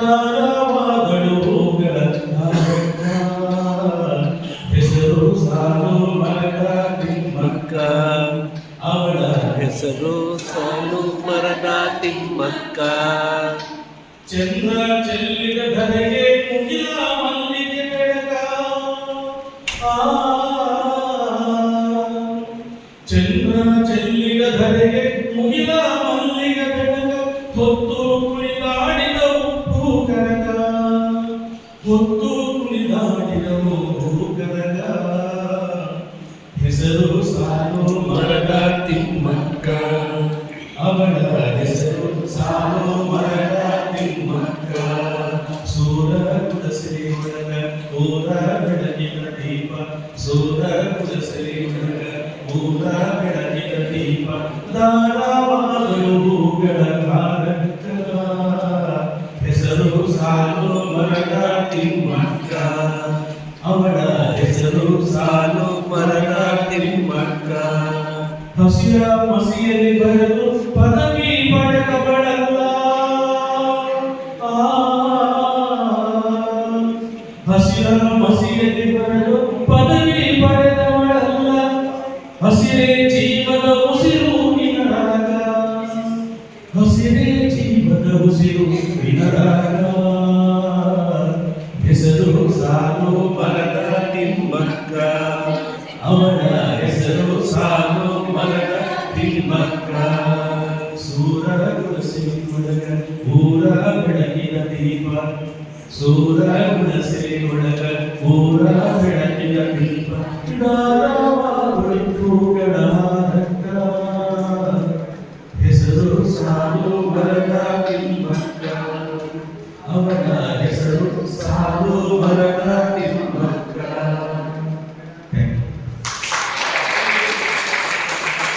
ದಾರವಾದಳು ಬೆಳಕಾರಕ್ಕ ಹೆಸರು ಸಾಲು ಮರದ ತಿಮ್ಮಕ್ಕ ಅವಳ ಹೆಸರು ಸಾಲು ಮರದ ತಿಮ್ಮಕ್ಕ ಚಂದ್ರ ಚೆಲ್ಲಿದ ಧರೆಗೆ ಮುಗಿಲ ಮಲ್ಲಿಗೆ ಬೆಳಕ ಚಂದ್ರ ಚೆಲ್ಲಿದ ಧರೆಗೆ ಮುಗಿಲ ಮಲ್ಲಿಗೆ ಬೆಳಕ ಹೊತ್ತು ಕುಣಿದಾಡಿದ ಉಪ್ಪು ಕರಗ ಹೊತ್ತು ಕುಣಿದಾಡಿದ ಉಪ್ಪು ಕರಗ ಹೆಸರು ಸಾಲು ಮರದ ತಿಮ್ಮಕ್ಕ ಅವಳ ಹೆಸರು ಸಾಲು ಮರದ ತಿಮ್ಮಕ್ಕ ಸೂರರ ಕುಲಸರಿ ಒಳಗ ಊರ ಬೆಳಗಿನ ದೀಪ ಸೂರರ ಕುಲಸರಿ ಒಳಗ ಊರ ಬೆಳಗಿನ ದೀಪ ದಾರವಾದಳು ಬೆಳಕಾರಕ್ಕ ಹೆಸರು ಸಾಲು ಮರದ ತಿಮ್ಮಕ್ಕ ಅವಳ ಹೆಸರು ಸಾಲು ಮರದ ತಿಮ್ಮಕ್ಕ ಹಸಿರ ಮಸಿಯಲ್ಲಿ ಬರೆದು ಪದವಿ ಪಡೆದವಳಲ್ಲ ಹಸಿರ ಮಸಿಯಲ್ಲಿ ಬರೆದು ಪದವಿ ಪಡೆದವಳಲ್ಲ ಹಸಿರೇ ಜೀವದ ಉಸಿರು ನಿನರಾಗ ಹಸಿರೇ ಜೀವದ ಉಸಿರು ನಿನರಾಗ ಹೆಸರು ಸಾಲು ಮರದ ತಿಮ್ಮಕ್ಕ ಅವಳ ಹೆಸರು ಸಾಲು ಮರದ ತಿಮ್ಮಕ್ಕ ಸೂರರ ಕುಲಸರಿ ಒಳಗ ಊರ ಬೆಳಗಿನ ದೀಪ ಸೂರ ಕುಲಸರಿ ಒಳಗ ಊರ ಬೆಳಗಿನ ದೀಪ ದಾರವಾದಳು ಬೆಳಕಾರಕ್ಕ ಹೆಸರು ಸಾಲು ಮರದ ತಿಮ್ಮಕ್ಕ ಅವಳ ಹೆಸರು ಸಾಲು ಮರದ